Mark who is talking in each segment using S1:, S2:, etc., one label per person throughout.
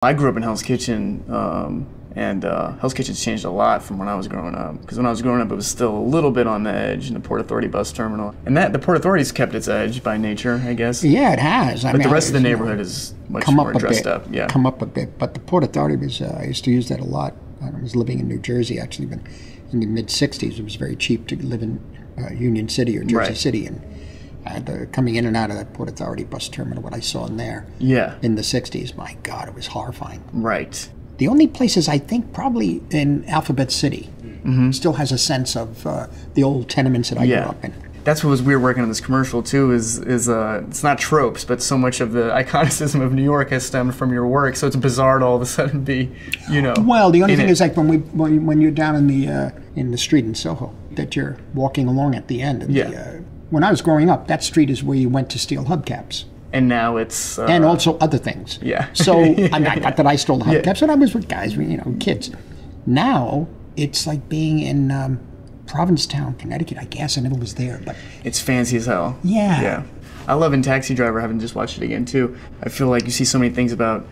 S1: I grew up in Hell's Kitchen, and Hell's Kitchen's changed a lot from when I was growing up. Because when I was growing up, it was still a little bit on the edge in the Port Authority bus terminal. And the Port Authority's kept its edge by nature, I guess.
S2: Yeah, it has.
S1: But the rest of the neighborhood is much more dressed up. Yeah.
S2: Come up a bit. But the Port Authority was, I used to use that a lot. I was living in New Jersey, actually, but in the mid-'60s, it was very cheap to live in Union City or Jersey City. And coming in and out of that Port Authority bus terminal, what I saw in there in the 60s, my God, it was horrifying.
S1: Right.
S2: The only places I think probably in Alphabet City still has a sense of the old tenements that I grew up in.
S1: That's what was weird working on this commercial too, is it's not tropes, but so much of the iconicism of New York has stemmed from your work, so it's bizarre to all of a sudden be, you know.
S2: Well, the only thing is like when you're down in the street in Soho, that you're walking along at the end. And when I was growing up, that street is where you went to steal hubcaps.
S1: And now it's...
S2: and also other things.
S1: Yeah.
S2: So, not that I stole the hubcaps, but I was with guys, you know, kids. Now, it's like being in Provincetown, Connecticut. I guess I never was there, but...
S1: It's fancy as hell.
S2: Yeah.
S1: Yeah. I love in Taxi Driver, having just watched it again, too. I feel like you see so many things about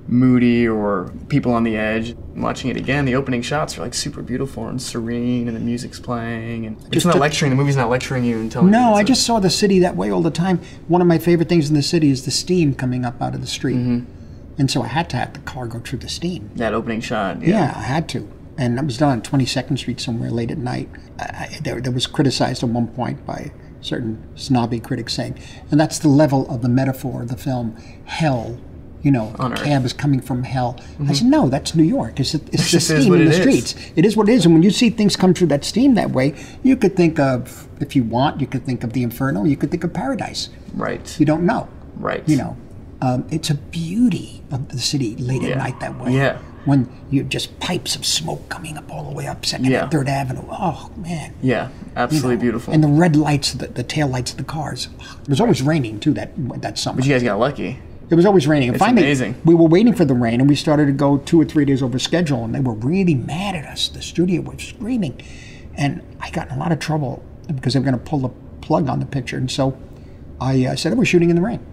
S1: moody or people on the edge. Watching it again, the opening shots are like super beautiful and serene, and the music's playing, and it's not lecturing. The movie's not lecturing you and telling you.
S2: No, I just saw the city that way all the time. One of my favorite things in the city is the steam coming up out of the street, and so I had to have the car go through the steam.
S1: That opening shot.
S2: Yeah, I had to, and I was done on 22nd Street somewhere late at night. There was criticized at one point by certain snobby critics saying, and that's the level of the metaphor of the film, hell. You know, a cab is coming from hell. I said, no, that's New York. It's the steam in the streets. It is what it is. And when you see things come through that steam that way, you could think of, if you want, you could think of the Inferno, you could think of Paradise.
S1: Right.
S2: You don't know.
S1: Right.
S2: You know, it's a beauty of the city late at night that way.
S1: Yeah.
S2: When you just pipes of smoke coming up all the way up 2nd and 3rd Avenue. Oh, man.
S1: Yeah, absolutely beautiful.
S2: And the red lights, the tail lights of the cars. It was always raining, too, that summer.
S1: But you guys got lucky.
S2: It was always raining. And
S1: it's
S2: finally,
S1: amazing.
S2: We were waiting for the rain, and we started to go 2 or 3 days over schedule, and they were really mad at us. The studio was screaming. And I got in a lot of trouble because they were going to pull the plug on the picture. And so I said, we're shooting in the rain.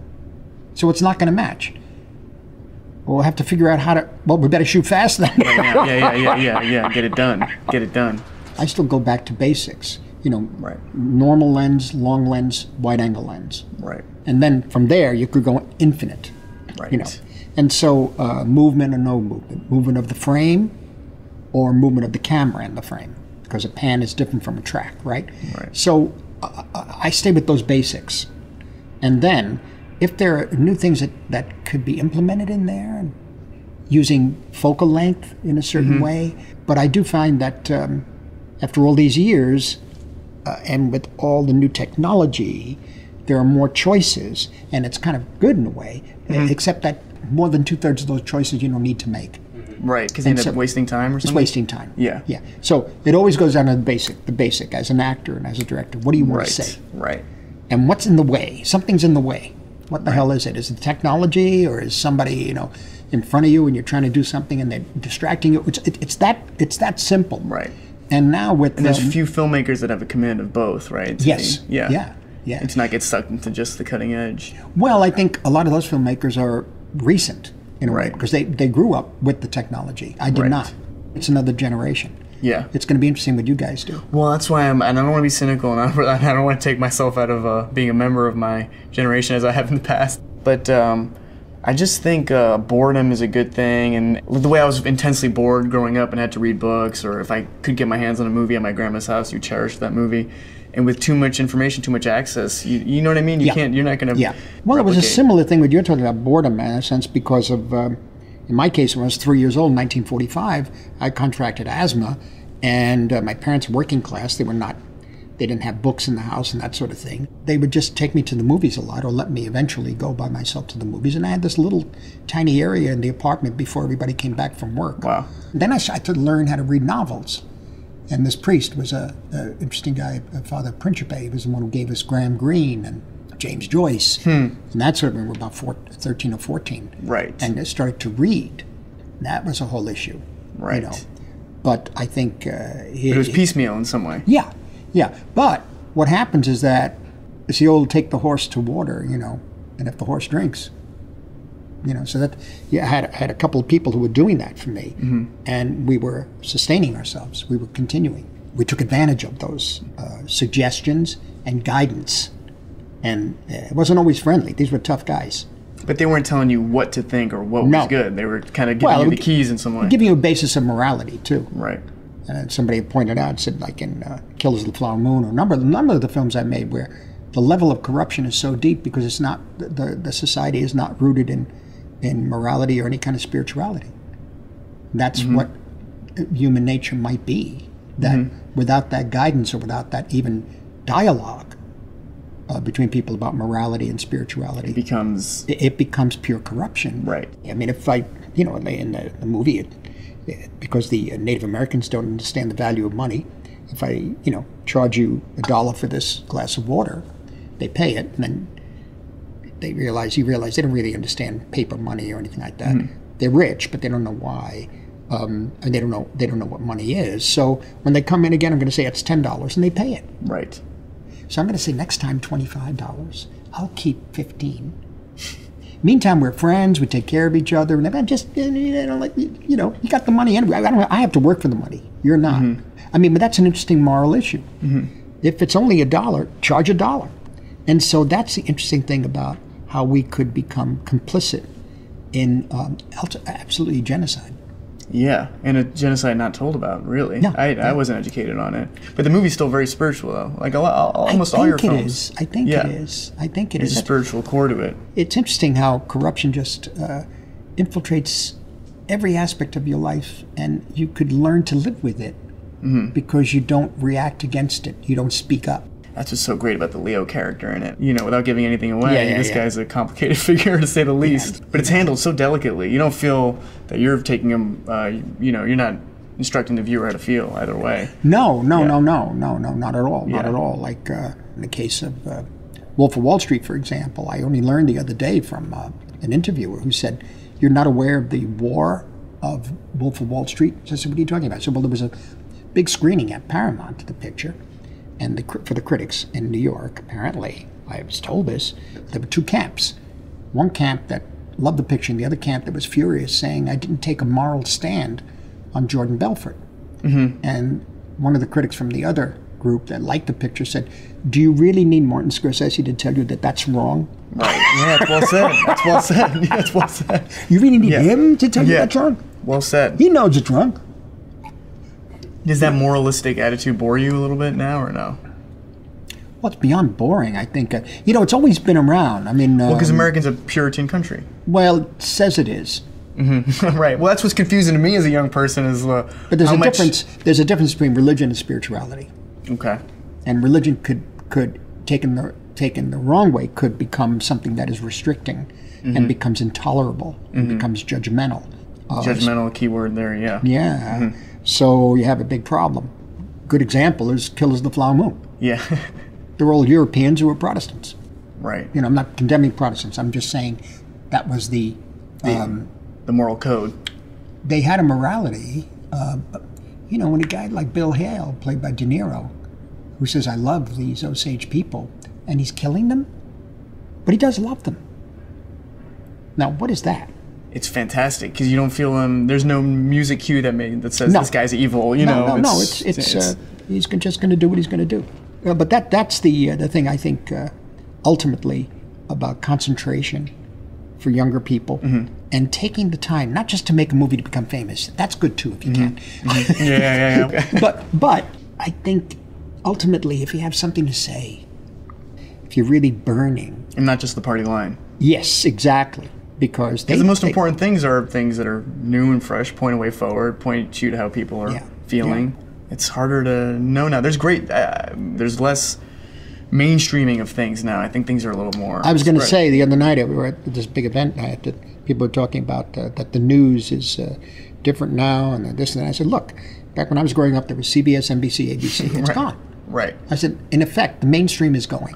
S2: So it's not going to match. We'll have to figure out how to, well, we better shoot fast then.
S1: Yeah. Get it done. Get it done.
S2: I still go back to basics. You know, normal lens, long lens, wide angle lens.
S1: Right.
S2: And then from there, you could go infinite.
S1: Right.
S2: You know, and so movement or no movement, movement of the frame, or movement of the camera in the frame, because a pan is different from a track, right?
S1: Right.
S2: So I stay with those basics, and then if there are new things that could be implemented in there, and using focal length in a certain way, but I do find that after all these years. And with all the new technology, there are more choices, and it's kind of good in a way, except that more than 2/3 of those choices you don't need to make.
S1: Right, because you end up wasting time or something?
S2: It's wasting time.
S1: Yeah.
S2: Yeah. So it always goes down to the basic, as an actor and as a director. What do you want to say?
S1: Right.
S2: And what's in the way? Something's in the way. What the hell is it? Is it technology, or is somebody, you know, in front of you and you're trying to do something and they're distracting you? It's that simple.
S1: Right.
S2: And now with
S1: there's a few filmmakers that have a command of both, right?
S2: Yes.
S1: Yeah. And to not get stuck into just the cutting edge.
S2: Well, I think a lot of those filmmakers are recent in a way, because they grew up with the technology. I did not. It's another generation.
S1: Yeah.
S2: It's going to be interesting what you guys do.
S1: Well, that's why and I don't want to be cynical, and I don't want to take myself out of being a member of my generation as I have in the past. But I just think boredom is a good thing, and the way I was intensely bored growing up and had to read books, or if I could get my hands on a movie at my grandma's house, you cherish that movie. And with too much information, too much access, you know what I mean? You're not going to
S2: Well, it was a similar thing with you're talking about boredom, in a sense, because of, in my case, when I was 3 years old in 1945, I contracted asthma, and my parents were working class. They didn't have books in the house and that sort of thing. They would just take me to the movies a lot, or let me eventually go by myself to the movies. And I had this little tiny area in the apartment before everybody came back from work.
S1: Wow.
S2: Then I started to learn how to read novels. And this priest was an interesting guy, Father Principe. He was the one who gave us Graham Greene and James Joyce. And that sort of when we were about 13 or 14.
S1: Right.
S2: And I started to read. That was a whole issue.
S1: Right.
S2: You know. But I think...
S1: it was piecemeal in some way.
S2: Yeah. Yeah, but what happens is that it's the old take the horse to water, you know, and if the horse drinks, So that I had a couple of people who were doing that for me, and we were sustaining ourselves. We were continuing. We took advantage of those suggestions and guidance, and it wasn't always friendly. These were tough guys.
S1: But they weren't telling you what to think or what was good. They were kind of giving you the keys in some way.
S2: Giving you a basis of morality too.
S1: Right.
S2: And somebody pointed out, said like in Killers of the Flower Moon, or a number of the films I made, where the level of corruption is so deep because it's not the society is not rooted in morality or any kind of spirituality. That's what human nature might be. That without that guidance or without that even dialogue between people about morality and spirituality, it becomes pure corruption.
S1: Right.
S2: I mean, if in the movie, because the Native Americans don't understand the value of money, if I charge you $1 for this glass of water, they pay it, and then you realize they don't really understand paper money or anything like that. They're rich, but they don't know why, and they don't know what money is. So when they come in again, I'm going to say it's $10, and they pay it.
S1: Right.
S2: So I'm going to say next time $25. I'll keep $15. Meantime, we're friends. We take care of each other, and I'm just you got the money anyway. I have to work for the money. You're not. I mean, but that's an interesting moral issue. If it's only $1, charge $1. And so that's the interesting thing about how we could become complicit in absolutely genocide.
S1: Yeah, and a genocide not told about, really.
S2: No,
S1: I wasn't educated on it. But the movie's still very spiritual, though. Like almost all your films.
S2: I think it is.
S1: There's a spiritual core to it.
S2: It's interesting how corruption just infiltrates every aspect of your life, and you could learn to live with it because you don't react against it. You don't speak up.
S1: That's what's so great about the Leo character in it. Without giving anything away, this guy's a complicated figure, to say the least. But it's handled so delicately. You don't feel that you're taking him, you're not instructing the viewer how to feel either way.
S2: No, not at all. Not at all. Like in the case of Wolf of Wall Street, for example, I only learned the other day from an interviewer who said, "You're not aware of the war of Wolf of Wall Street?" So I said, "What are you talking about?" I said, "Well, there was a big screening at Paramount of the picture. And for the critics in New York, apparently, I was told this, there were two camps. One camp that loved the picture, and the other camp that was furious, saying I didn't take a moral stand on Jordan Belfort." And one of the critics from the other group that liked the picture said, "Do you really need Martin Scorsese to tell you that that's wrong?"
S1: Right. Yeah, that's well said. That's well said. Yeah, that's well said.
S2: You really need him to tell you that's wrong?
S1: Well said.
S2: He knows it's wrong.
S1: Does that moralistic attitude bore you a little bit now, or no?
S2: Well, it's beyond boring, I think. It's always been around. I mean...
S1: because America's a Puritan country.
S2: Well, it says it is.
S1: Right. Well, that's what's confusing to me as a young person is
S2: but there's a difference between religion and spirituality.
S1: Okay.
S2: And religion could taken the wrong way, could become something that is restricting and becomes intolerable and becomes judgmental.
S1: Judgmental, a key word there, yeah.
S2: Yeah. So you have a big problem. Good example is Killers of the Flower Moon.
S1: Yeah.
S2: They're all Europeans who were Protestants.
S1: Right.
S2: I'm not condemning Protestants. I'm just saying that was the
S1: moral code.
S2: They had a morality. But, when a guy like Bill Hale, played by De Niro, who says, "I love these Osage people," and he's killing them, but he does love them. Now, what is that?
S1: It's fantastic because you don't feel there's no music cue that says this guy's evil.
S2: No. It's he's just going to do what he's going to do. But that's the thing I think ultimately about concentration for younger people and taking the time not just to make a movie to become famous. That's good too if you can.
S1: Yeah.
S2: But I think ultimately if you have something to say, if you're really burning,
S1: and not just the party line.
S2: Yes, exactly. Because
S1: the most important things are things that are new and fresh, point a way forward, point you to how people are feeling. Yeah. It's harder to know now. There's there's less mainstreaming of things now. I think things are a little more.
S2: I was going to say the other night we were at this big event. People were talking about that the news is different now and this and that. I said, look, back when I was growing up, there was CBS, NBC, ABC. It's gone.
S1: Right.
S2: I said, in effect, the mainstream is going.